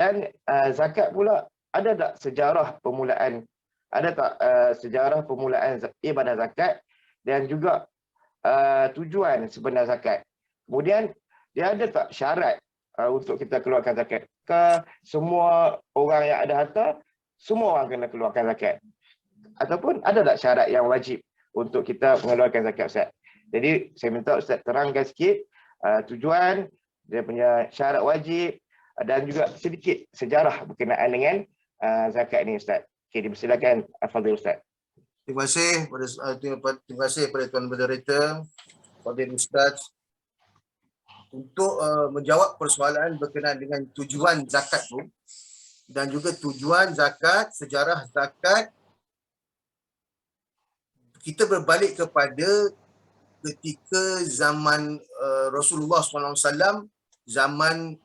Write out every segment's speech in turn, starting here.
Dan zakat pula, ada tak sejarah permulaan, sejarah permulaan ibadah zakat dan juga tujuan sebenar zakat. Kemudian dia ada tak syarat untuk kita keluarkan zakat? Ke semua orang yang ada harta, semua orang kena keluarkan zakat? Ataupun ada tak syarat yang wajib untuk kita mengeluarkan zakat, Ustaz? Jadi saya minta Ustaz terangkan sikit tujuan, dia punya syarat wajib dan juga sedikit sejarah berkenaan dengan zakat ni, Ustaz. Okey, dipersilakan Fadil Ustaz. Terima kasih kepada Tuan Moderator, Fadil Ustaz, untuk menjawab persoalan berkenaan dengan tujuan zakat tu dan juga tujuan zakat, sejarah zakat. Kita berbalik kepada ketika zaman Rasulullah SAW, zaman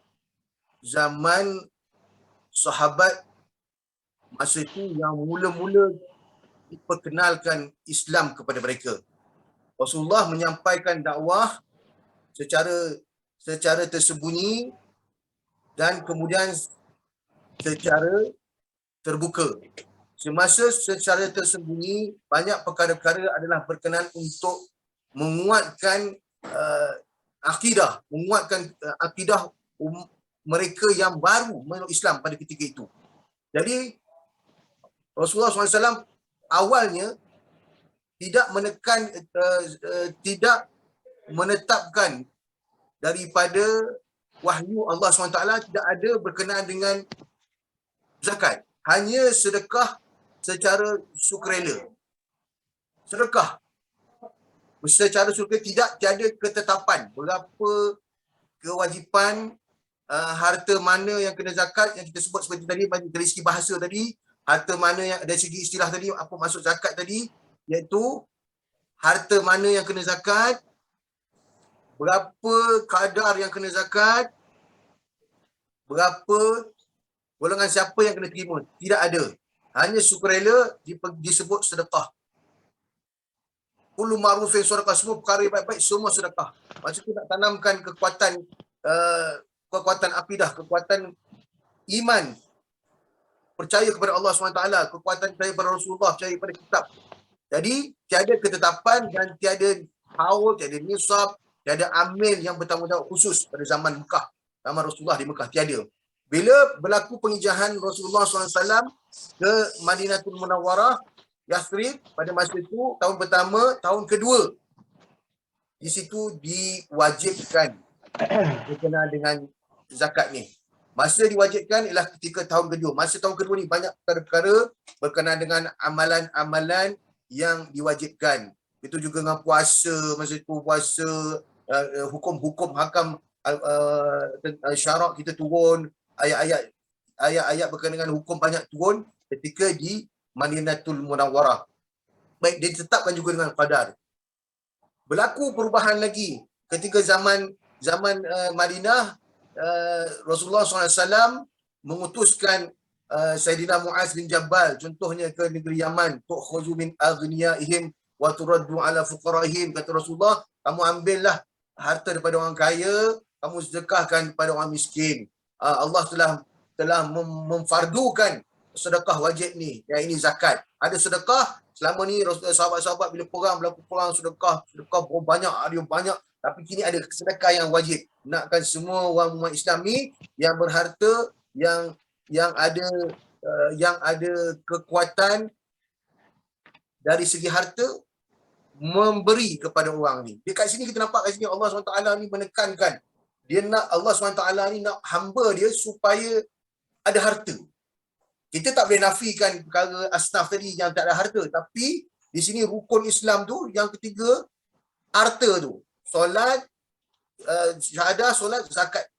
sahabat masa itu yang mula-mula diperkenalkan Islam kepada mereka. Rasulullah menyampaikan dakwah secara tersembunyi dan kemudian secara terbuka. Semasa secara tersembunyi, banyak perkara-perkara adalah berkenaan untuk menguatkan akidah, akidah mereka yang baru memeluk Islam pada ketika itu. Jadi Rasulullah SAW awalnya tidak menekan, tidak menetapkan daripada wahyu Allah SWT, tidak ada berkenaan dengan zakat. Hanya sedekah secara sukarela. Sedekah secara sukarela, tiada ketetapan berapa kewajipan harta mana yang kena zakat, yang kita sebut seperti tadi dari segi bahasa tadi, harta mana yang dari segi istilah tadi, apa maksud zakat tadi, iaitu harta mana yang kena zakat, berapa kadar yang kena zakat, berapa golongan siapa yang kena terima. Tidak ada. Hanya sukarela disebut sedekah. Kullu ma'rufin sedekah, semua perkara baik-baik semua sedekah. Maksud tu nak tanamkan kekuatan akidah, kekuatan iman, percaya kepada Allah SWT, kekuatan percaya kepada Rasulullah, percaya kepada kitab. Jadi tiada ketetapan dan tiada haul, tiada nisab, tiada amil yang bertanggungjawab khusus pada zaman Mekah, zaman Rasulullah di Mekah, tiada. Bila berlaku pengijahan Rasulullah SAW ke Madinatul Munawwarah, Yathrib, pada masa itu, tahun pertama, tahun kedua, di situ diwajibkan berkenaan dengan zakat ni. Masa diwajibkan ialah ketika tahun kedua. Masa tahun kedua ni banyak perkara-perkara berkenaan dengan amalan-amalan yang diwajibkan. Itu juga dengan puasa, masa itu puasa, hukum-hukum hakam syarak kita turun, ayat-ayat berkenaan dengan hukum banyak turun ketika di Madinatul Munawwarah. Baik, dia ditetapkan juga dengan qadar. Berlaku perubahan lagi ketika zaman Madinah. Rasulullah SAW mengutuskan Sayyidina Muaz bin Jabal contohnya ke negeri Yaman, tu'khuzu min aghniyaihim wa turaddu ala fuqaraihim. Kata Rasulullah, kamu ambillah harta daripada orang kaya, kamu sedekahkan kepada orang miskin. Allah telah memfardukan sedekah wajib ni, yang ini zakat. Ada sedekah selama ni sahabat-sahabat bila berlaku perang sedekah banyak, ada banyak. Tapi kini ada sedekah yang wajib. Nakkan semua orang umat Islam ni yang berharta, yang ada kekuatan dari segi harta, memberi kepada orang ni. Dekat sini kita nampak kat sini Allah SWT ni menekankan. Dia nak, Allah SWT ni nak hamba dia supaya ada harta. Kita tak boleh nafikan perkara asnaf tadi yang tak ada harta. Tapi di sini rukun Islam tu yang ketiga, harta tu. Solat, syahadah, solat, zakat.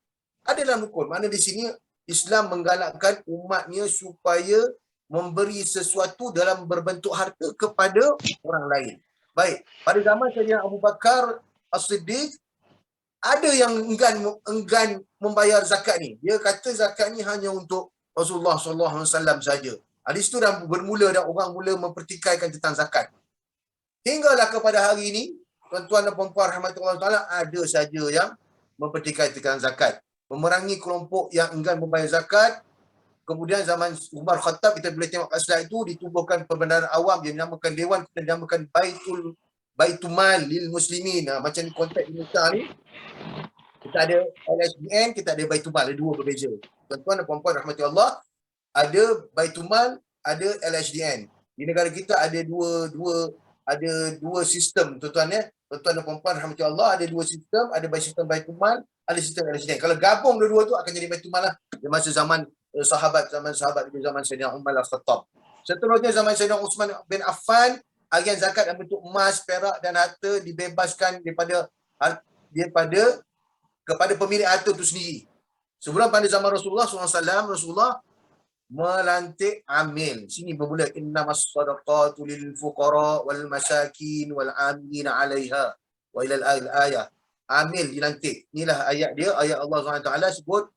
Ada dalam rukun. Mana di sini Islam menggalakkan umatnya supaya memberi sesuatu dalam berbentuk harta kepada orang lain. Baik, pada zaman Sayyidina Abu Bakar As-Siddiq, ada yang enggan membayar zakat ni. Dia kata zakat ni hanya untuk Rasulullah SAW saja. Di situ dah bermula dah orang mula mempertikaikan tentang zakat. Hinggalah kepada hari ini, tuan-tuan dan puan-puan rahmatullah ta'ala, ada saja yang mempertikaikan tentang zakat. Memerangi kelompok yang enggan membayar zakat, kemudian zaman Umar Khattab, kita boleh tengok kat slide itu, ditubuhkan perbendaharaan awam yang dinamakan Dewan, kita dinamakan Baitul lil Muslimin. Macam ni konteks Indonesia ni, kita ada LSDN, kita ada Baitul Mal, ada dua berbeza. Tuan-tuan dan puan-puan rahmati Allah, ada Baitul Mal, ada LSDN. Di negara kita ada dua sistem, tuan-tuan ya. Tuan-tuan dan puan-puan rahmati Allah, ada dua sistem, ada sistem Baitul Mal, ada sistem LSDN. Kalau gabung dua-dua tu akan jadi Baitul Mal lah. Di masa zaman sahabat itu zaman Sayyidina Umar Al-Khattab. Seterusnya zaman Sayyidina Uthman bin Affan, agen zakat dalam bentuk emas, perak dan harta dibebaskan kepada pemilik harta itu sendiri. Sebelum pada zaman Rasulullah SAW, Rasulullah melantik amil. Sini bermula innamas sadaqatu lil fuqara wal masakin wal amilina 'alaiha wa ila al-ayah. Amil dilantik. Inilah ayat dia, ayat Allah SWT sebut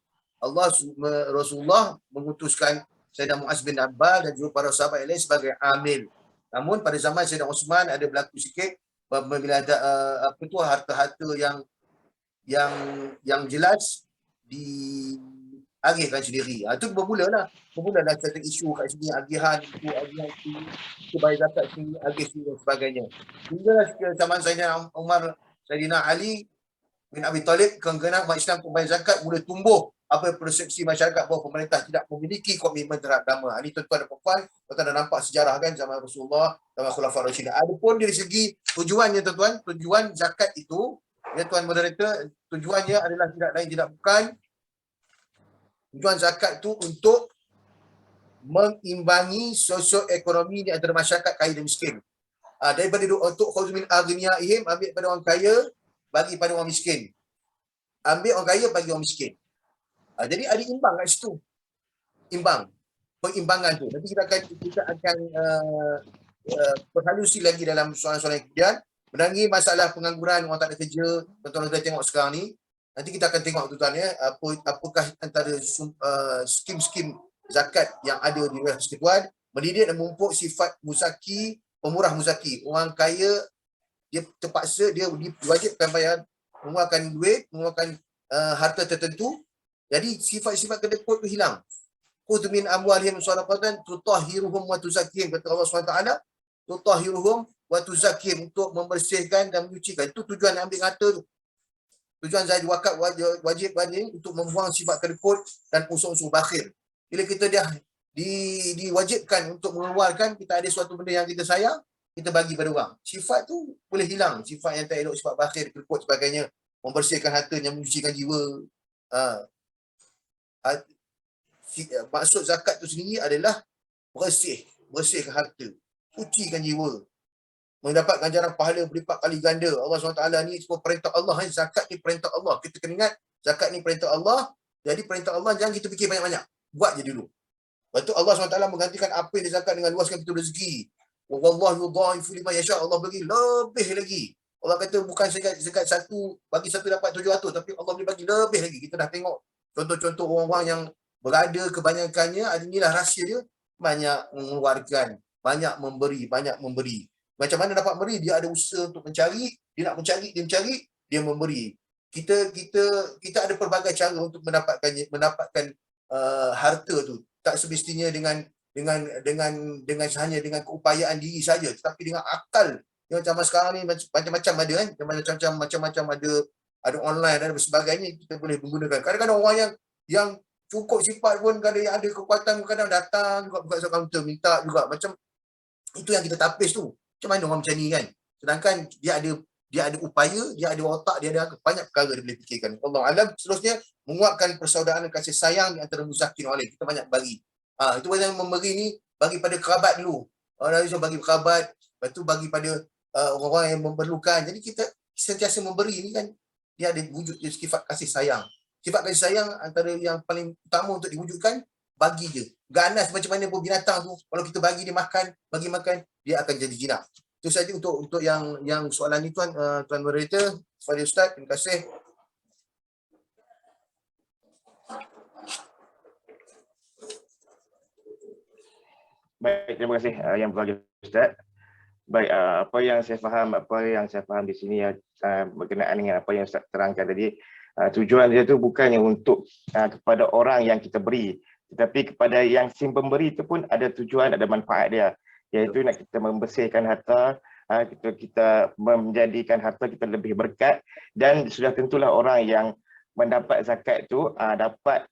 Rasulullah mengutuskan Sayyidina Muaz bin Abbas dan juga para sahabat lain sebagai amil. Namun pada zaman Sayyidina Uthman ada berlaku sikit bila ada harta-harta yang jelas diagihkan sendiri. Itu bermula satu isu kat sini, agihan itu bayar zakat sini, agih sini dan sebagainya. Hingga zaman Sayyidina Umar, Sayyidina Ali bin Abi Talib, kegemaran umat Islam untuk bayar zakat mula tumbuh persepsi masyarakat bahawa pemerintah tidak memiliki komitmen terhadap agama. Ini tuan-tuan dan puan-puan, tuan-tuan dah nampak sejarah kan zaman Rasulullah, zaman Khulafaur Rasyidin. Adapun dari segi tujuannya tuan-tuan, tujuan zakat itu, ya tuan moderator, tujuannya adalah tidak lain tidak bukan, tujuan zakat itu untuk mengimbangi sosioekonomi di antara masyarakat kaya dan miskin. Daripada untuk khudz min aghniyahim, ambil pada orang kaya, bagi pada orang miskin. Ambil orang kaya, bagi orang miskin. Jadi ada imbang kat situ. Perimbangan tu. Nanti kita akan perhalusi lagi dalam soalan-soalan yang kemudian. Menanggi masalah pengangguran, orang tak ada kerja, tuan-tuan dah tengok sekarang ni. Nanti kita akan tengok tuan-tuan ya, apakah antara skim-skim zakat yang ada di wilayah persekutuan mendidik dan memupuk sifat muzaki, pemurah muzaki. Orang kaya dia terpaksa, dia diwajibkan bayar, mengeluarkan duit, mengeluarkan harta tertentu. Jadi sifat-sifat kedekut tu hilang. Khudh min amwalihim shadaqatan tutahhiruhum wa tuzakkihim, kata Allah SWT, tutahhiruhum wa tuzakkihim, untuk membersihkan dan menyucikan. Itu tujuan ambil harta tu. Tujuan zakat wakaf wajib bagi untuk membuang sifat kedekut dan unsur-unsur bakhil. Bila kita dah diwajibkan untuk mengeluarkan, kita ada suatu benda yang kita sayang, kita bagi pada orang. Sifat tu boleh hilang. Sifat yang tak elok, sifat bakhil, kedekut sebagainya. Membersihkan hartanya, menyucikan jiwa. Maksud zakat tu sendiri adalah bersihkan harta, sucikan jiwa, mendapat ganjaran pahala berlipat kali ganda. Allah SWT ni semua perintah Allah. Zakat ni perintah Allah. Kita kena ingat, zakat ni perintah Allah. Jadi perintah Allah jangan kita fikir banyak-banyak. Buat je dulu. Lepas tu Allah SWT menggantikan apa yang zakat dengan luaskan pintu rezeki. Wallahu yudha'ifu liman yasha'. Allah bagi lebih lagi. Allah kata bukan zakat satu, bagi satu dapat 700, tapi Allah boleh bagi lebih lagi. Kita dah tengok contoh-contoh orang-orang yang berada kebanyakannya, inilah rahsia dia, banyak mengeluarkan, banyak memberi. Macam mana dapat memberi? Dia ada usaha untuk mencari, dia nak mencari, dia memberi. Kita ada pelbagai cara untuk mendapatkan harta tu. Tak semestinya dengan hanya dengan keupayaan diri saja, tetapi dengan akal. Yang zaman sekarang ni macam-macam ada kan, macam-macam ada online dan sebagainya, kita boleh menggunakan. Kadang-kadang orang yang cukup sifat pun, kadang yang ada kekuatan, kadang datang juga buka kaunter minta juga, macam itu yang kita tapis tu. Macam mana orang macam ni kan? Sedangkan dia ada upaya, dia ada otak, dia ada banyak perkara dia boleh fikirkan. Allah alam. Seterusnya, menguatkan persaudaraan dan kasih sayang di antara muzakin orang lain. Kita banyak bagi. Itu yang memberi ni, bagi pada kerabat dulu. Orang lain bagi kerabat, lepas tu bagi pada orang-orang yang memerlukan. Jadi kita sentiasa memberi ni kan, dia ada wujud dia sifat kasih sayang. Sifat kasih sayang antara yang paling utama untuk diwujudkan, bagi je. Ganas macam mana pun binatang tu, kalau kita bagi dia makan, bagi makan, dia akan jadi jinak. Itu saja untuk yang soalan ni tuan moderator, kepada Ustaz, terima kasih. Baik, terima kasih yang berbahagia Ustaz. Baik, apa yang saya faham di sini berkenaan dengan apa yang Ustaz terangkan tadi, tujuan dia tu bukannya untuk kepada orang yang kita beri, Tetapi kepada yang si pemberi itu pun ada tujuan, ada manfaat dia, iaitu nak kita membersihkan harta, kita menjadikan harta kita lebih berkat, dan sudah tentulah orang yang mendapat zakat itu dapat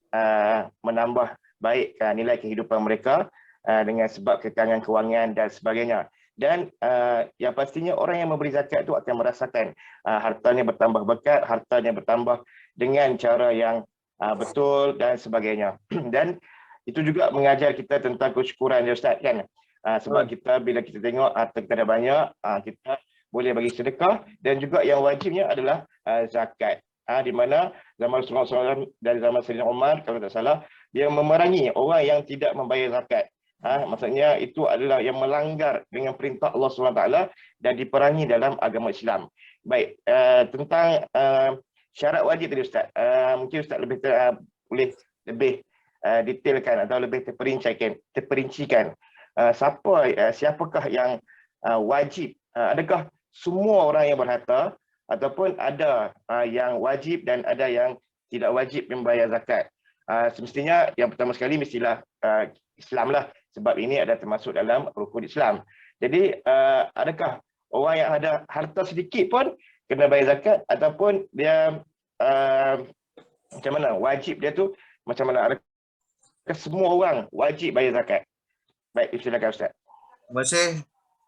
menambah baik nilai kehidupan mereka dengan sebab kekangan kewangan dan sebagainya. Dan yang pastinya orang yang memberi zakat itu akan merasakan hartanya bertambah berkat, hartanya bertambah dengan cara yang betul dan sebagainya. Dan itu juga mengajar kita tentang kesyukuran ya Ustaz kan. Sebab kita bila kita tengok harta kita ada banyak, kita boleh bagi sedekah, dan juga yang wajibnya adalah zakat. Di mana zaman Rasulullah SAW dan zaman Sayyidina Umar kalau tak salah, dia memerangi orang yang tidak membayar zakat. Maksudnya itu adalah yang melanggar dengan perintah Allah SWT dan diperangi dalam agama Islam. Baik, tentang syarat wajib tadi Ustaz, mungkin Ustaz lebih boleh lebih detailkan atau lebih terperincikan siapakah yang wajib, adakah semua orang yang berharta ataupun ada yang wajib dan ada yang tidak wajib membayar zakat. Semestinya yang pertama sekali mestilah Islam lah, sebab ini ada termasuk dalam rukun Islam. Jadi adakah orang yang ada harta sedikit pun kena bayar zakat, ataupun dia macam mana wajib dia tu macam mana, adakah semua orang wajib bayar zakat? Baik, silakan Ustaz. Terima kasih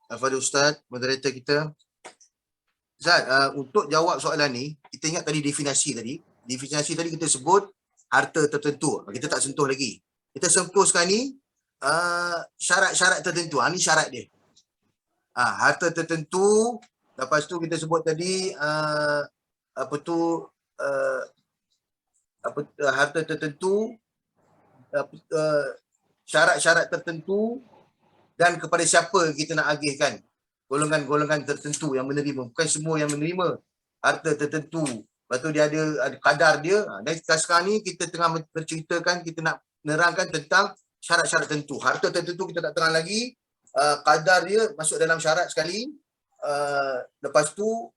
kepada Ustaz, moderator kita. Ustaz, untuk jawab soalan ni, kita ingat tadi definisi tadi. Definisi tadi kita sebut harta tertentu. Kita tak sentuh lagi. Kita sentuh sekarang ni syarat-syarat tertentu. Ni syarat dia. Harta tertentu. Lepas tu kita sebut tadi harta tertentu, syarat-syarat tertentu, dan kepada siapa kita nak agihkan. Golongan-golongan tertentu yang menerima. Bukan semua yang menerima harta tertentu. Lepas tu dia ada kadar dia. Dan sekarang ni kita tengah berceritakan, kita nak menerangkan tentang syarat-syarat tertentu. Harta tertentu kita tak terang lagi. Kadar dia masuk dalam syarat sekali. Lepas tu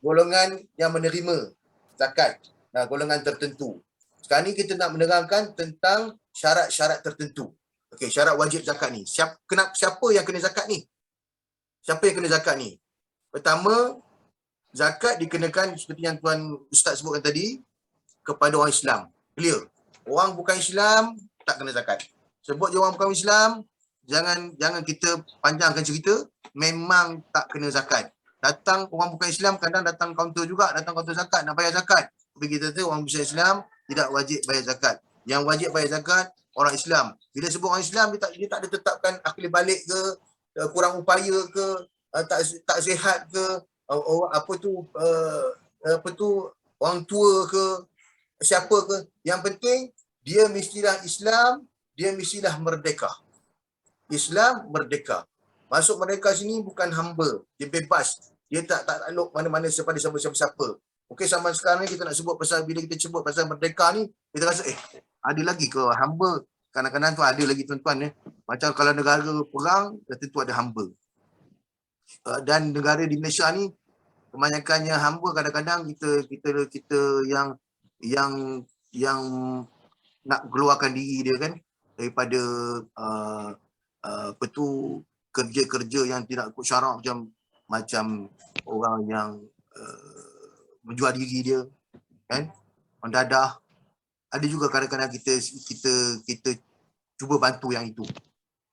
golongan yang menerima zakat. Golongan tertentu. Sekarang ni kita nak menerangkan tentang syarat-syarat tertentu. Okey, syarat wajib zakat ni. Siapa yang kena zakat ni? Siapa yang kena zakat ni? Pertama, zakat dikenakan seperti yang Tuan Ustaz sebutkan tadi kepada orang Islam. Clear. Orang bukan Islam tak kena zakat. Sebut je orang bukan Islam, jangan kita panjangkan cerita, memang tak kena zakat. Datang orang bukan Islam, kadang datang kaunter juga, datang kaunter zakat, nak bayar zakat. Tapi kita tahu orang bukan Islam tidak wajib bayar zakat. Yang wajib bayar zakat orang Islam. Bila sebut orang Islam, dia tak ada tetapkan akli balik ke, kurang upaya ke, tak sihat ke, orang tua ke, siapa ke. Yang penting dia mestilah Islam, dia mestilah merdeka. Islam merdeka. Masuk merdeka sini bukan hamba, dia bebas. Dia tak takluk mana-mana kepada siapa-siapa. Okey, sama sekarang ni kita nak sebut pasal, bila kita sebut pasal merdeka ni, kita rasa ada lagi ke hamba? Kadang-kadang tu ada lagi tuan-tuan. Macam kalau negara perang, tentu ada hamba. Dan negara di Malaysia ni, kebanyakannya hamba, kadang-kadang kita yang nak keluarkan diri dia kan, daripada kerja-kerja yang tidak ikut syarak, macam orang yang menjual diri dia kan, mendadah. Ada juga kadang-kadang kita cuba bantu yang itu.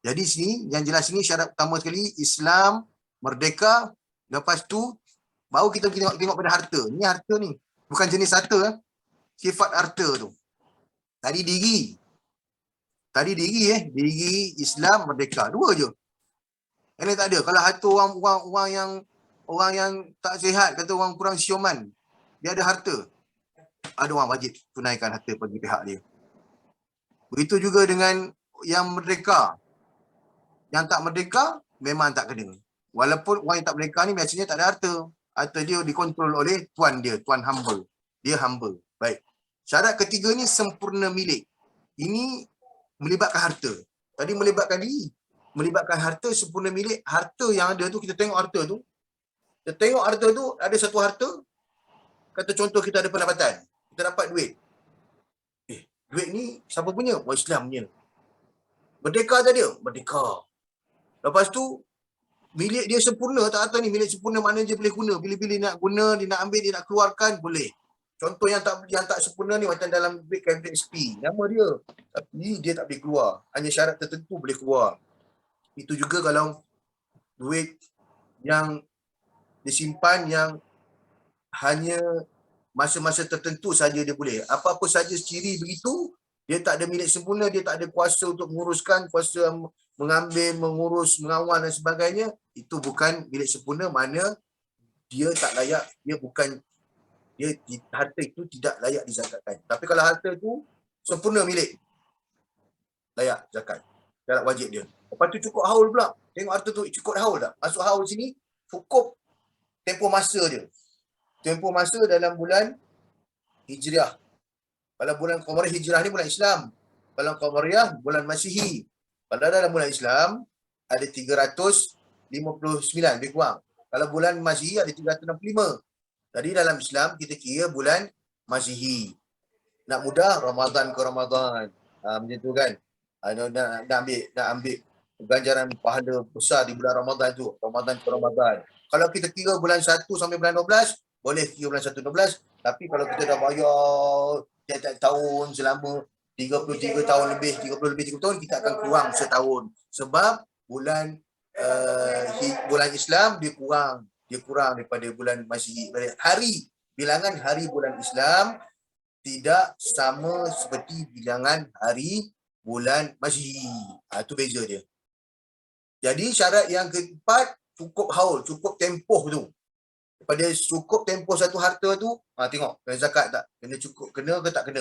Jadi sini yang jelas ni syarat utama sekali Islam merdeka. Lepas tu baru kita tengok pada harta. Ni harta ni bukan jenis harta, sifat harta tu. Tadi diri Islam merdeka, dua je. Yang lain tak ada. Kalau harta orang yang tak sihat, kata orang kurang siuman, dia ada harta, ada orang wajib tunaikan harta bagi pihak dia. Begitu juga dengan yang merdeka. Yang tak merdeka memang tak kena. Walaupun orang yang tak merdeka ni biasanya tak ada harta. Harta dia dikontrol oleh tuan dia, tuan hamba. Dia hamba. Baik. Syarat ketiga ni sempurna milik. Ini melibatkan harta. Tadi melibatkan diri. Melibatkan harta, sempurna milik. Harta yang ada tu, kita tengok harta tu. Kita tengok harta tu, ada satu harta. Kata contoh kita ada pendapatan. Kita dapat duit. duit ni siapa punya? Orang Islam punya. Merdeka tak dia? Merdeka. Lepas tu, milik dia sempurna tak kata ni, milik sempurna mana je boleh guna. Bila-bila nak guna, dia nak ambil, dia nak keluarkan, boleh. Contoh yang tak sempurna ni macam dalam duit cabinet SP. Nama dia. Tapi dia tak boleh keluar. Hanya syarat tertentu boleh keluar. Itu juga kalau duit yang disimpan yang hanya masa-masa tertentu saja dia boleh. Apa-apa saja ciri begitu, dia tak ada milik sempurna, dia tak ada kuasa untuk menguruskan, kuasa mengambil, mengurus, mengawal dan sebagainya, itu bukan milik sempurna, mana dia tak layak, harta itu tidak layak dizakatkan. Tapi kalau harta itu sempurna milik, layak zakat. Syarat wajib dia. Lepas tu cukup haul pula. Tengok harta tu cukup haul tak? Masuk haul sini, cukup tempoh masa dia. Tempoh masa dalam bulan Hijriah. Kalau bulan Qamariyah Hijrah ni bulan Islam. Kalau Qamariyah bulan Masihi. Pada dalam bulan Islam ada 359 lebih kurang. Kalau bulan Masihi ada 365. Jadi dalam Islam kita kira bulan Masihi. Nak mudah Ramadan ke Ramadan. Macam tu kan. Nak ambil ganjaran pahala besar di bulan Ramadan tu. Ramadan ke Ramadan. Kalau kita kira bulan 1 sampai bulan 12, boleh kira bulan 1 12. Tapi kalau kita dah bayar tiap-tiap tahun selama 33 tahun lebih, 30 lebih 30 tahun, kita akan kurang setahun. Sebab bulan Islam dia kurang daripada bulan Masihi. Bilangan hari bulan Islam tidak sama seperti bilangan hari bulan Masihi. Itu beza dia. Jadi syarat yang keempat, cukup haul, cukup tempoh tu. Daripada cukup tempoh satu harta tu, tengok kena zakat tak? Kena ke tak kena?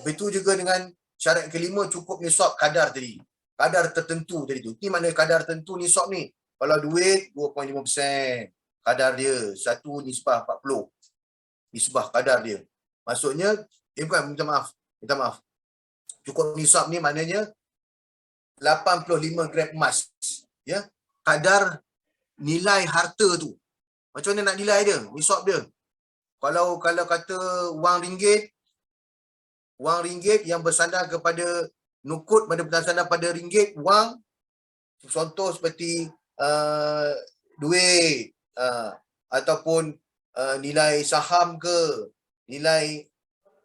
Begitu juga dengan syarat kelima, cukup nisab kadar tadi. Kadar tertentu tadi tu. Ini mana kadar tertentu nisab ni? Kalau duit 2.5%, kadar dia 1 nisbah 40. Nisbah kadar dia. Maksudnya, bukan, minta maaf. Cukup nisab ni maknanya 85 gram emas. Ya, kadar nilai harta tu. Macam mana nak nilai dia? Nisab dia. Kalau kata wang ringgit yang bersandar kepada nukut pada bersandar pada ringgit, wang contoh seperti duit ataupun nilai saham ke, nilai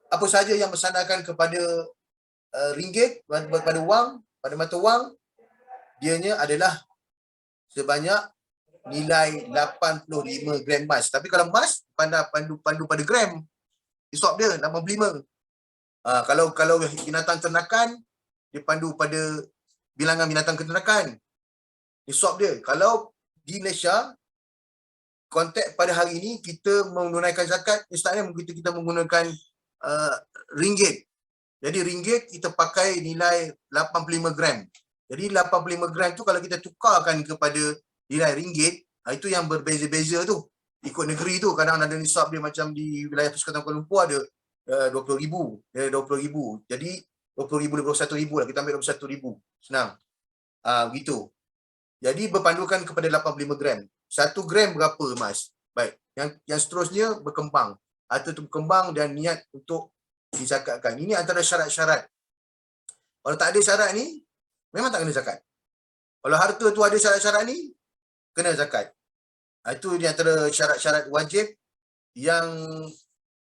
apa saja yang bersandarkan kepada ringgit, pada wang, pada mata wang, dianya adalah sebanyak nilai 85 gram emas. Tapi kalau emas pandu pada gram, nisab dia 85. Kalau binatang ternakan, dia pandu pada bilangan binatang keternakan, nisab dia. Kalau di Malaysia, konteks pada hari ini kita menunaikan zakat, misalnya kita menggunakan ringgit. Jadi ringgit kita pakai nilai 85 gram. Jadi 85 gram tu kalau kita tukarkan kepada nilai ringgit, itu yang berbeza-beza tu. Ikut negeri tu, kadang ada nisab dia macam di wilayah Persekutuan Kuala Lumpur ada 20,000. Dia 20,000. Jadi 20,000 lebih 21,000 lah. Kita ambil 21,000. Senang. Begitu. Jadi berpandukan kepada 85 gram. 1 gram berapa emas? Baik. Yang seterusnya berkembang. Harta tu berkembang dan niat untuk dizakatkan. Ini antara syarat-syarat. Kalau tak ada syarat ni, memang tak kena zakat. Kalau harta tu ada syarat-syarat ni, kena zakat. Itu di antara syarat-syarat wajib yang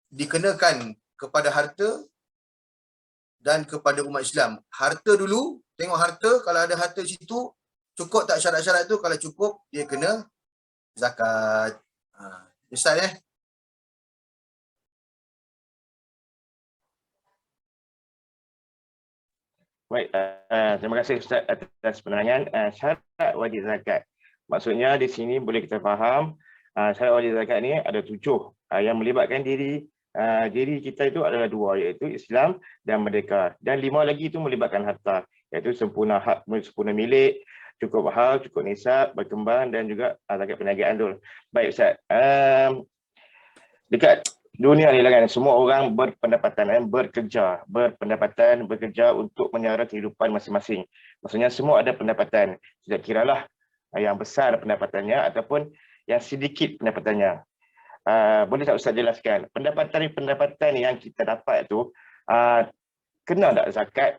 dikenakan kepada harta dan kepada umat Islam. Harta dulu, tengok harta, kalau ada harta situ, cukup tak syarat-syarat tu? Kalau cukup, dia kena zakat. Ustaz Baik, terima kasih Ustaz atas penerangan. Syarat wajib zakat. Maksudnya di sini boleh kita faham, syarat wajib zakat ni ada 7 yang melibatkan diri kita itu adalah 2, iaitu Islam dan merdeka. Dan 5 lagi itu melibatkan harta, iaitu sempurna hak, sempurna milik, cukup hal, cukup nisab, berkembang dan juga zakat perniagaan tu. Baik Ustaz. Dekat dunia ni lah kan, semua orang berpendapatan, bekerja untuk menyara kehidupan masing-masing. Maksudnya semua ada pendapatan. Tidak kiralah yang besar pendapatannya ataupun yang sedikit pendapatannya. Boleh tak Ustaz jelaskan pendapatan yang kita dapat tu kena tak zakat,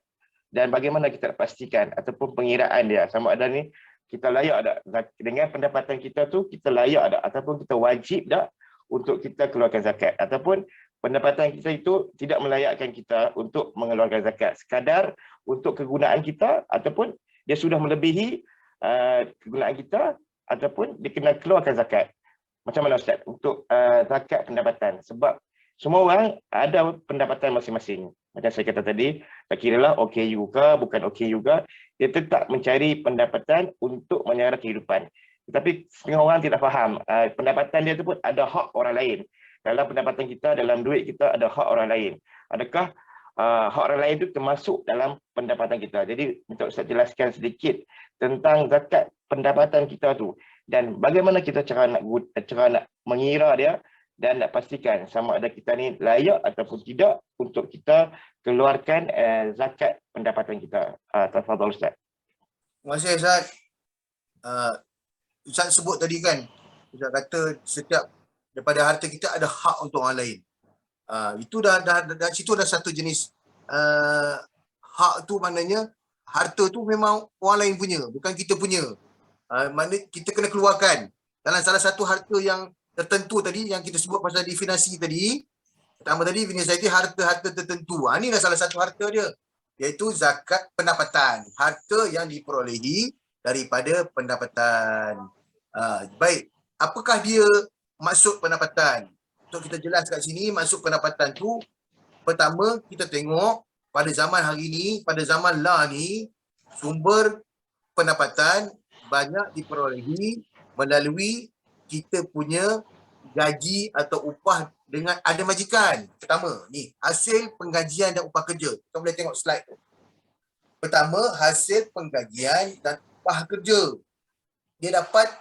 dan bagaimana kita nak pastikan ataupun pengiraan dia sama ada ni kita layak tak dengan pendapatan kita tu, kita layak tak ataupun kita wajib tak untuk kita keluarkan zakat, ataupun pendapatan kita itu tidak melayakkan kita untuk mengeluarkan zakat, sekadar untuk kegunaan kita ataupun dia sudah melebihi kegunaan kita ataupun dia kena keluarkan zakat. Macam mana Ustaz untuk zakat pendapatan? Sebab semua orang ada pendapatan masing-masing. Macam saya kata tadi, tak kiralah OKU ke, bukan OKU juga, dia tetap mencari pendapatan untuk menyara kehidupan. Tetapi setengah orang tidak faham, pendapatan dia tu pun ada hak orang lain. Dalam pendapatan kita, dalam duit kita ada hak orang lain. Adakah hak orang lain itu termasuk dalam pendapatan kita? Jadi untuk saya jelaskan sedikit tentang zakat pendapatan kita tu dan bagaimana kita cara nak mengira dia dan nak pastikan sama ada kita ni layak ataupun tidak untuk kita keluarkan zakat pendapatan kita. Tafadhal Ustaz. Terima kasih Ustaz. Ustaz sebut tadi kan, Ustaz kata setiap daripada harta kita ada hak untuk orang lain. Itu dah situ dah satu jenis hak tu, maknanya harta tu memang orang lain punya, bukan kita punya. Maknanya kita kena keluarkan dalam salah satu harta yang tertentu tadi yang kita sebut pasal definisi tadi. Pertama tadi definisi harta-harta tertentu. Ini dah salah satu harta dia, iaitu zakat pendapatan, harta yang diperolehi daripada pendapatan. Baik, apakah dia maksud pendapatan? Untuk kita jelas kat sini, maksud pendapatan tu, pertama kita tengok pada zaman hari ni, pada zaman lah ni, sumber pendapatan banyak diperolehi melalui kita punya gaji atau upah dengan ada majikan. Pertama, ni hasil penggajian dan upah kerja. Kita boleh tengok slide tu. Pertama, hasil penggajian dan upah kerja. Dia dapat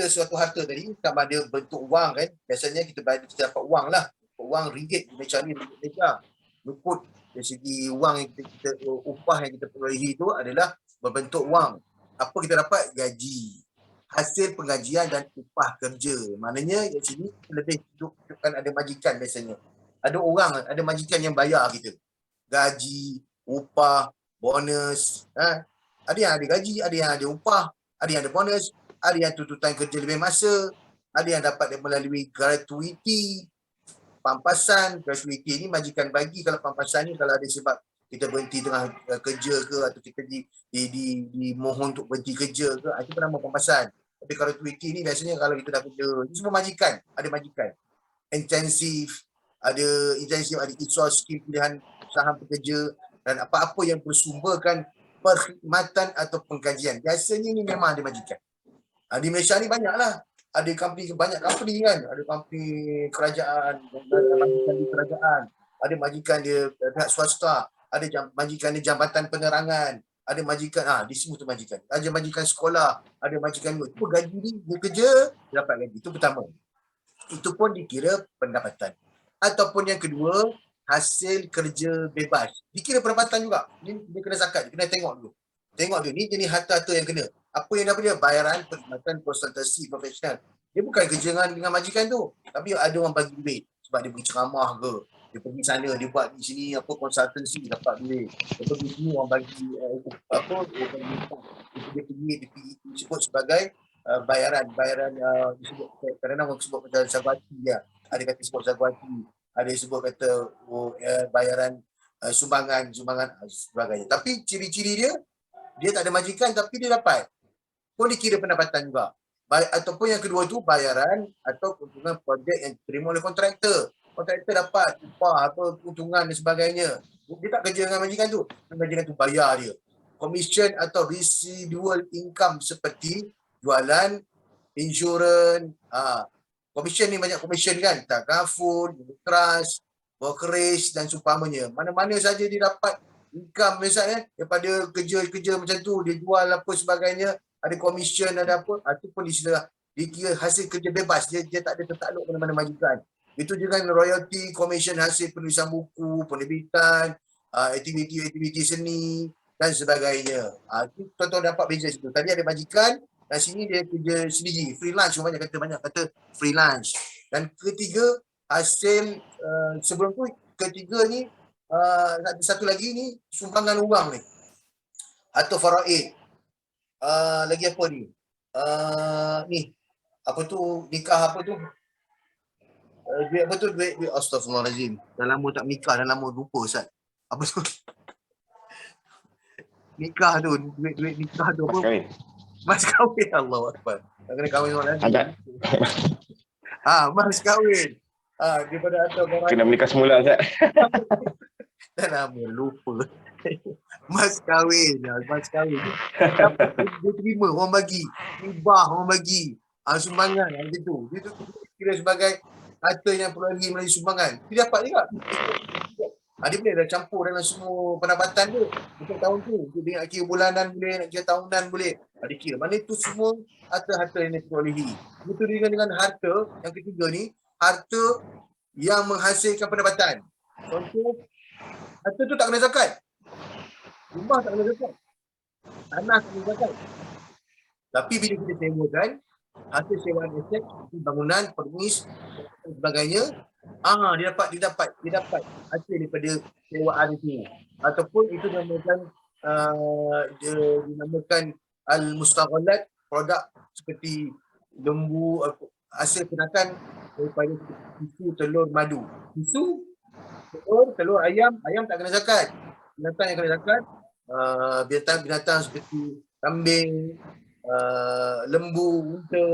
suatu harta tadi, sama ada bentuk wang kan. Biasanya kita dapat wang lah. Wang ringgit Malaysia ni, ringgit Malaysia. Luput dari segi wang yang kita upah yang kita perolehi itu adalah berbentuk wang. Apa kita dapat? Gaji. Hasil penggajian dan upah kerja. Maknanya di sini lebih tunjukkan ada majikan biasanya. Ada majikan yang bayar kita. Gaji, upah, bonus. Ada yang ada gaji, ada yang ada upah, ada yang ada bonus, ada yang tuntutan kerja lebih masa, ada yang dapat melalui gratuiti, pampasan. Gratuiti ni majikan bagi. Kalau pampasan ni kalau ada sebab kita berhenti tengah kerja ke, atau kita dimohon untuk berhenti kerja ke, itu bernama pampasan. Tapi kalau gratuiti ni biasanya kalau kita dah kerja, ini semua majikan, ada majikan. Intensif, ada resource scheme pilihan saham pekerja, dan apa-apa yang bersumberkan perkhidmatan atau penggajian. Biasanya ni memang ada majikan. Di Malaysia ni banyaklah. Ada banyak company kan. Ada company kerajaan, ada majikan di kerajaan, ada majikan dia pihak swasta, ada majikan di jambatan penerangan, ada majikan, di semua tu majikan. Ada majikan sekolah, ada majikan itu gaji dia kerja, dia dapat gaji. Itu pertama. Itu pun dikira pendapatan. Ataupun yang kedua, hasil kerja bebas. Dikira pendapatan juga. Ini dia kena zakat, dia kena tengok dulu. Tengok dulu, ni jenis harta-harta yang kena. Apa yang dapat dia? Bayaran perkhidmatan konsultasi profesional. Dia bukan kerja dengan majikan tu, tapi ada orang bagi duit sebab dia pergi ceramah ke, dia pergi sana, dia buat di sini konsultansi, dapat duit. Dia pergi sini orang bagi dia disebut sebagai bayaran disebut kadang-kadang orang sebut macam zabati ya. Ada kata sebut zabati, ada sebut kata bayaran sumbangan sebagainya. Tapi ciri-ciri dia tak ada majikan tapi dia dapat. Pun dikira pendapatan juga. Ataupun yang kedua tu bayaran atau keuntungan projek yang diterima oleh kontraktor. Kontraktor dapat upah, keuntungan dan sebagainya. Dia tak kerja dengan majikan tu. Majikan tu bayar dia. Commission atau residual income seperti jualan, insurans. Commission ni banyak commission kan. Takaful, trust, brokerage dan seumpamanya. Mana-mana saja dia dapat income misalnya daripada kerja macam tu, dia jual apa sebagainya, ada commission, ada apa, itu pun dikira hasil kerja bebas. Dia tak ada tertakluk mana-mana majikan. Itu juga royalty, commission hasil penulisan buku, penerbitan, aktiviti seni dan sebagainya. Itu tuan-tuan dapat beza situ. Tadi ada majikan, dan sini dia kerja sendiri, freelance, banyak kata freelance. Dan ketiga, hasil sebelum tu ketiga ni Satu lagi ni sumbangan wang ni atau faraid. Lagi apa ni? Ni apa tu, nikah apa tu? Duit apa tu? Duit Astaghfirullahalazim. Dah lama tak nikah, dah lama lupa Ustaz. Apa tu? Nikah tu, duit nikah tu Mas apa? kahwin. Mas kahwin. Allahuakbar. Tak kena kahwin orang lagi. Agak Mas kahwin. Daripada atau kena faraid. menikah semula Ustaz. Dah lama lupa. Mas kahwin. Mas kahwin. Dapat dia terima orang bagi. Hibah orang bagi. Sumbangan macam tu. Dia tu kira sebagai harta yang perolehi melalui sumbangan. Dia dapat juga. Dia boleh dah campur dalam semua pendapatan dia. Untuk tahun tu. Dia nak kira bulanan boleh, nak kira tahunan boleh. Dia kira. Mana itu semua harta-harta yang dia perolehi. Itu dengan harta yang ketiga ni. Harta yang menghasilkan pendapatan. Contoh, harta tu tak kena zakat. Rumah tak kena zakat. Tanah tak kena zakat. Tapi bila kita sewakan, hasil sewaan aset, bangunan, permis dan sebagainya, dia dapat hasil daripada sewaan itu. Ataupun itu dinamakan al-mustaghalat, produk seperti lembu, hasil kenakan daripada susu, telur, madu. Susu, telur, ayam tak kena zakat. Binatang yang kena zakat, binatang seperti kambing, lembu, unta,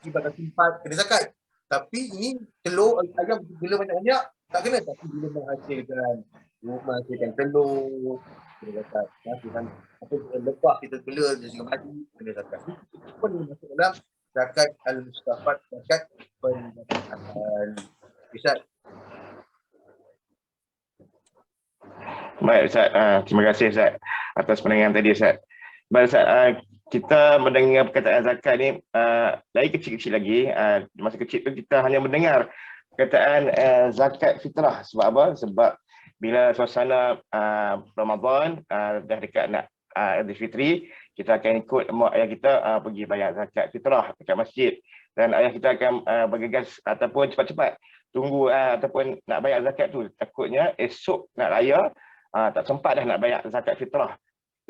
kibat dan simpat kena zakat. Tapi ini telur, ayam bila banyak-banyak tak kena. Tapi bila menghasilkan telur, kena zakat. Menghasilkan lepas kita bela dengan madu, kena zakat. Itu pun masuk dalam zakat al-mustafad, zakat pendapatan. Ustaz. Baik Ustaz, terima kasih Ustaz atas penerangan tadi Ustaz. Baik Ustaz, kita mendengar perkataan zakat ni dari kecil-kecil lagi. Masa kecil tu kita hanya mendengar perkataan zakat fitrah. Sebab apa? Sebab bila suasana Ramadan dah dekat nak Idul Fitri, kita akan ikut mak ayah kita pergi bayar zakat fitrah dekat masjid. Dan ayah kita akan bergegas ataupun cepat-cepat tunggu ataupun nak bayar zakat tu. Takutnya esok nak raya, tak sempat dah nak bayar zakat fitrah.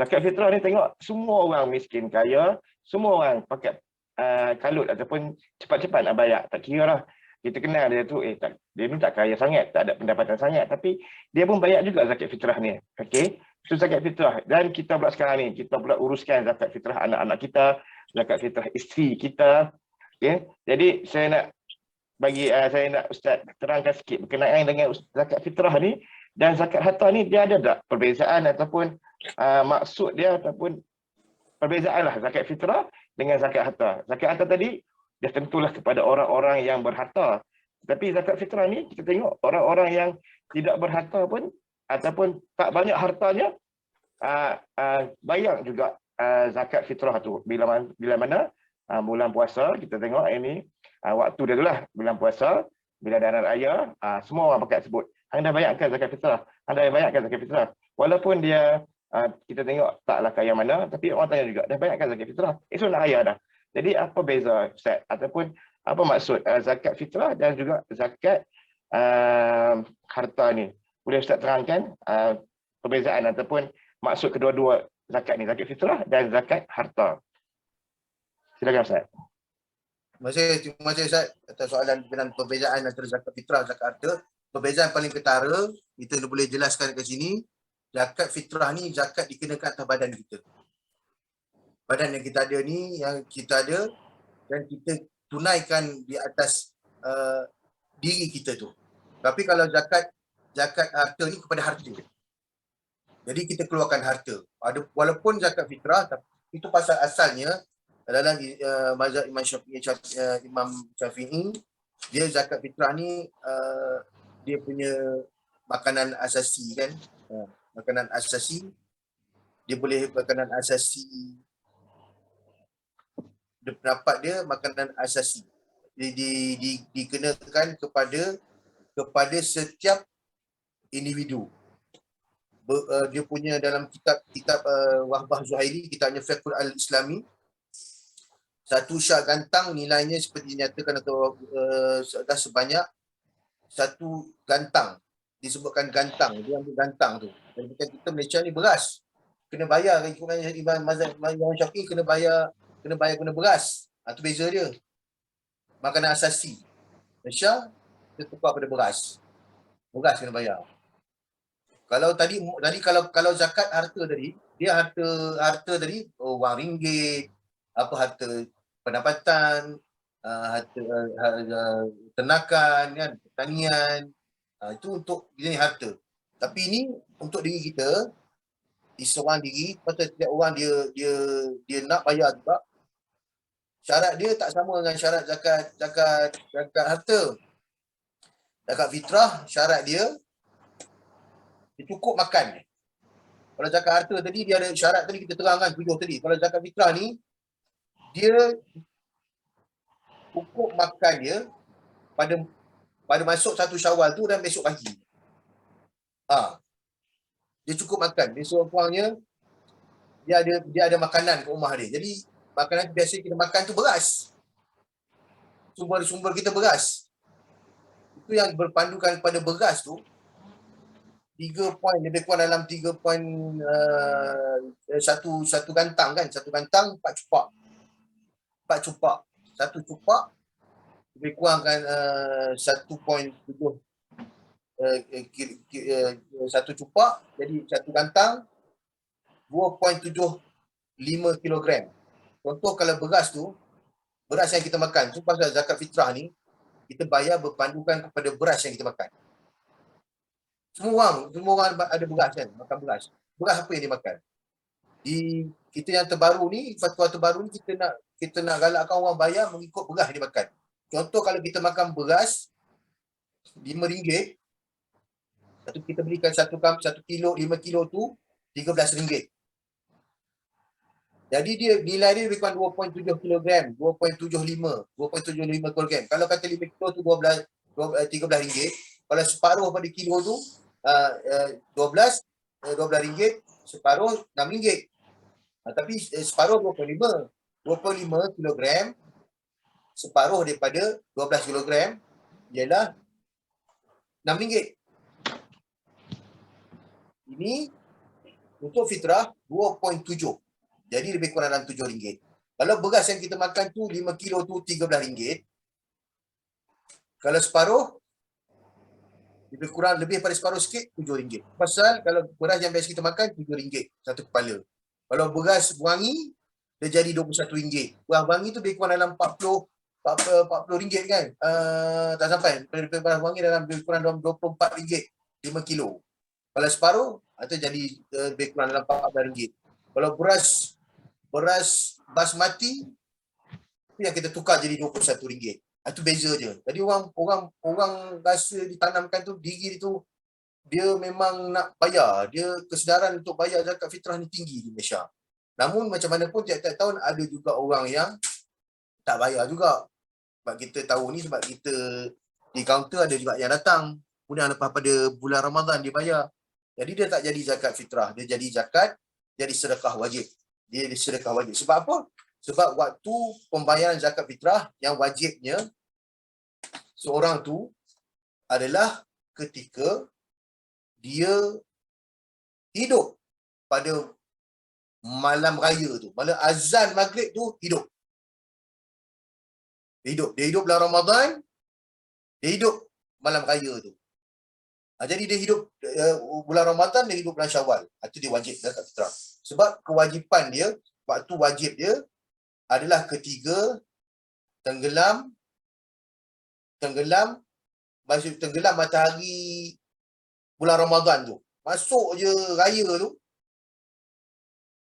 Zakat fitrah ni tengok semua orang miskin kaya, semua orang pakai kalut ataupun cepat-cepat nak bayar. Tak kira lah. Kita kenal dia tu, dia ni tak kaya sangat, tak ada pendapatan sangat. Tapi dia pun bayar juga zakat fitrah ni. Okey, itu zakat fitrah. Dan kita pula sekarang ni, kita pula uruskan zakat fitrah anak-anak kita, zakat fitrah isteri kita. Okay? Jadi saya nak Ustaz terangkan sikit berkenaan dengan zakat fitrah ni dan zakat harta ni, dia ada tak perbezaan ataupun maksud dia ataupun perbezaan lah zakat fitrah dengan zakat harta. Zakat harta tadi dia tentulah kepada orang-orang yang berharta. Tapi zakat fitrah ni kita tengok orang-orang yang tidak berharta pun ataupun tak banyak hartanya bayar juga zakat fitrah tu. Bila mana bulan puasa, kita tengok ini waktu dia itulah bulan puasa, bila ada hari raya, semua orang pakai sebut, hang dah bayarkan zakat fitrah, hang dah bayarkan zakat fitrah. Walaupun dia kita tengok taklah kaya mana, tapi orang tanya juga, dah bayarkan zakat fitrah, esok nak raya dah. Jadi apa beza Ustaz ataupun apa maksud zakat fitrah dan juga zakat harta ni? Boleh Ustaz terangkan perbezaan ataupun maksud kedua-dua zakat ni, zakat fitrah dan zakat harta? Silakan Ustaz. Terima kasih Ustaz atas soalan berkenaan perbezaan antara zakat fitrah dan zakat harta. Perbezaan paling ketara, kita boleh jelaskan kat sini, zakat fitrah ni zakat dikenakan atas badan kita. Badan yang kita ada ni, yang kita ada dan kita tunaikan di atas diri kita tu. Tapi kalau zakat harta ni kepada harta. Jadi kita keluarkan harta. Walaupun zakat fitrah, itu pasal asalnya dalam mazhab Imam Syafi'i, dia zakat fitrah ni dia punya makanan asasi kan. Makanan asasi, dia boleh makanan asasi, dia pendapat dia makanan asasi dikenakan kepada setiap individu. Dia punya dalam kitab Wahbah Zuhairi, kitabnya Fiqhul Al-Islami, satu syak gantang nilainya seperti dinyatakan atau sebanyak satu gantang disebutkan gantang, dia ambil gantang tu. Dan kita Malaysia ni beras. Kena bayar ikutkan Imam Syafi'i kena bayar guna beras. Itu beza dia. Makanan asasi. Malaysia kita tukar pada beras. Beras kena bayar. Kalau tadi kalau zakat harta tadi, dia harta tadi wang ringgit, harta pendapatan, harta ternakan kan, pertanian. Itu untuk jenis harta. Tapi ini untuk diri kita, di seorang diri, pasal setiap orang dia nak bayar juga. Syarat dia tak sama dengan syarat zakat harta. Zakat fitrah, syarat dia cukup makan. Kalau zakat harta tadi, dia ada syarat tadi kita terangkan 7 tadi. Kalau zakat fitrah ni, dia cukup makan dia pada masuk 1 Syawal tu dan besok pagi. Dia cukup makan. Dia seorang kurangnya, dia ada makanan kat rumah dia. Jadi, makanan biasa kita makan tu beras. Sumber kita beras. Itu yang berpandukan kepada beras tu, 3 poin, lebih kurang dalam 3 poin, satu gantang kan. Satu gantang, 4 cupak. 4 cupak. Satu cupak, lebih kurang kan 1.7. Satu cupak, jadi satu gantang, 2.75 kilogram. Contoh kalau beras tu, beras yang kita makan tu, pasal zakat fitrah ni, kita bayar berpandukan kepada beras yang kita makan. Semua orang ada beras kan, makan beras. Beras apa yang dia makan? Di kita yang terbaru ni, fatwa terbaru ni, kita nak galakkan orang bayar mengikut beras yang dia makan. Contoh kalau kita makan beras RM5, kita belikan 1 kilo, 5 kilo tu RM13. Jadi nilai dia lebih kurang 2.7 kilogram, 2.75 kilogram. Kalau kata 5 kilo tu RM13, kalau separuh pada kilo tu RM12, separuh RM6. Tapi separuh 25 kilogram, separuh daripada 12 kilogram ialah RM6. Ini untuk fitrah 2.7. Jadi lebih kurang dalam RM7. Kalau beras yang kita makan tu 5 kilo tu RM13. Kalau separuh, lebih pada separuh sikit, RM7. Pasal kalau beras yang biasa kita makan RM7 satu kepala. Kalau beras wangi, dia jadi RM21. Beras wangi tu lebih kurang dalam RM40 kan. Tak sampai. Beras wangi lebih kurang dalam RM24, 5 kilo. Kalau separuh, itu jadi lebih kurang dalam RM14. Kalau beras basmati, itu yang kita tukar jadi RM21. Itu beza je. Jadi orang rasa ditanamkan tu, diri tu, dia memang nak bayar. Dia kesedaran untuk bayar zakat fitrah ni tinggi di Malaysia. Namun macam mana pun tiap-tiap tahun ada juga orang yang tak bayar juga. Sebab kita tahu ni, sebab kita di kaunter ada juga yang datang. Kemudian lepas pada bulan Ramadan dia bayar. Jadi dia tak jadi zakat fitrah. Dia jadi zakat, jadi sedekah wajib. Dia sedekah wajib. Sebab apa? Sebab waktu pembayaran zakat fitrah yang wajibnya seorang tu adalah ketika dia hidup pada malam raya tu. Malam azan maghrib tu hidup. Dia hidup bulan Ramadan, dia hidup malam raya tu. Jadi dia hidup bulan Ramadan, dia hidup bulan Syawal. Itu dia wajib zakat fitrah. Sebab kewajipan dia, waktu wajib dia adalah ketika tenggelam matahari bulan Ramadan tu. Masuk je raya tu,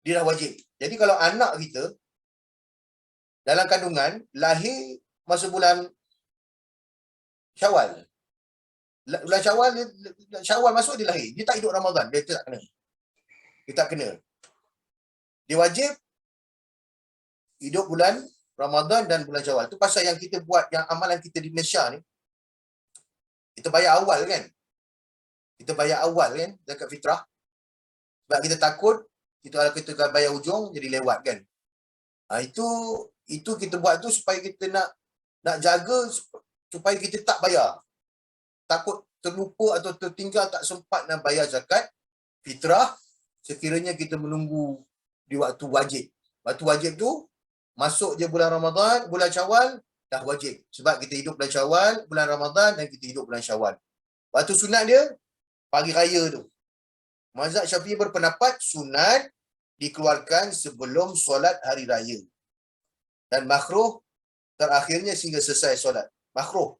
dia dah wajib. Jadi kalau anak kita dalam kandungan lahir masa bulan Syawal. Bulan Syawal masuk dia lahir. Dia tak hidup Ramadan. Dia tak kena. Dia wajib hidup bulan Ramadan dan bulan Syawal. Itu pasal yang kita buat, yang amalan kita di Malaysia ni, kita bayar awal kan. Zakat fitrah. Sebab kita takut, kalau kita bayar hujung, jadi lewat kan. Itu kita buat tu supaya kita nak jaga, supaya kita tak bayar. Takut terlupa atau tertinggal tak sempat nak bayar zakat fitrah, sekiranya kita menunggu di waktu wajib. Waktu wajib tu masuk je bulan Ramadan, bulan Syawal dah wajib. Sebab kita hidup bulan Syawal, bulan Ramadan dan kita hidup bulan Syawal. Waktu sunat dia pagi raya tu. Mazhab Syafi'i berpendapat sunat dikeluarkan sebelum solat hari raya. Dan makruh terakhirnya sehingga selesai solat. Makruh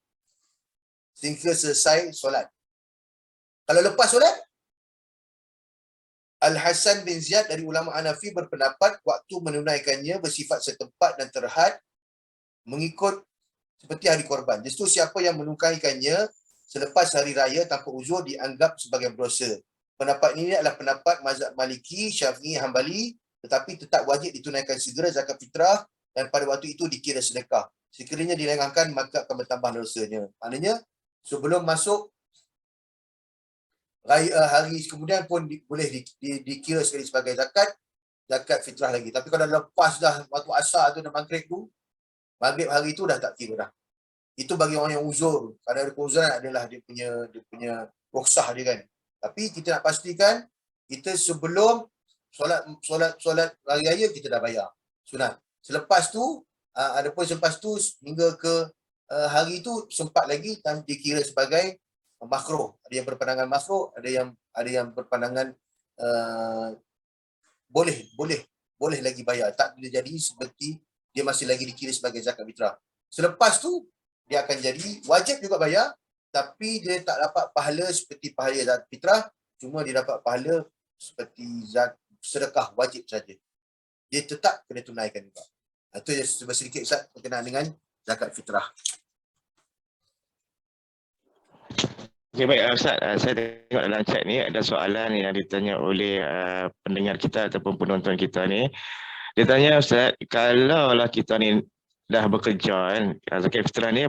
sehingga selesai solat. Kalau lepas solat, Al-Hasan bin Ziyad dari ulama Hanafi berpendapat waktu menunaikannya bersifat setempat dan terhad mengikut seperti hari korban. Justru siapa yang menunaikannya selepas hari raya tanpa uzur dianggap sebagai berdosa. Pendapat ini adalah pendapat mazhab Maliki, Syafi'i, Hambali, tetapi tetap wajib ditunaikan segera zakat fitrah dan pada waktu itu dikira sedekah. Sekiranya dilengahkan maka akan bertambah dosanya. Maknanya sebelum masuk hari kemudian pun boleh dikira sekali sebagai zakat fitrah lagi. Tapi kalau lepas dah waktu asar tu dan maghrib hari tu dah tak kira dah. Itu bagi orang yang uzur. Kalau ada keuzuran adalah dia punya rukhsah dia kan. Tapi kita nak pastikan kita sebelum solat hari raya kita dah bayar sunat. Selepas tu adapun selepas tu hingga ke hari tu sempat lagi dan dikira sebagai makruh. Ada yang berpandangan makruh, ada yang berpandangan boleh lagi bayar. Tak boleh jadi seperti dia masih lagi dikira sebagai zakat fitrah. Selepas tu dia akan jadi wajib juga bayar, tapi dia tak dapat pahala seperti pahala zakat fitrah, cuma dia dapat pahala seperti sedekah wajib saja. Dia tetap kena tunaikan juga. Itu sedikit Ustaz berkenaan dengan zakat fitrah. Okay, baik Ustaz, saya tengok dalam chat ni ada soalan yang ditanya oleh pendengar kita ataupun penonton kita ni. Dia tanya Ustaz, kalaulah kita ni dah bekerja kan, zakat fitrah ni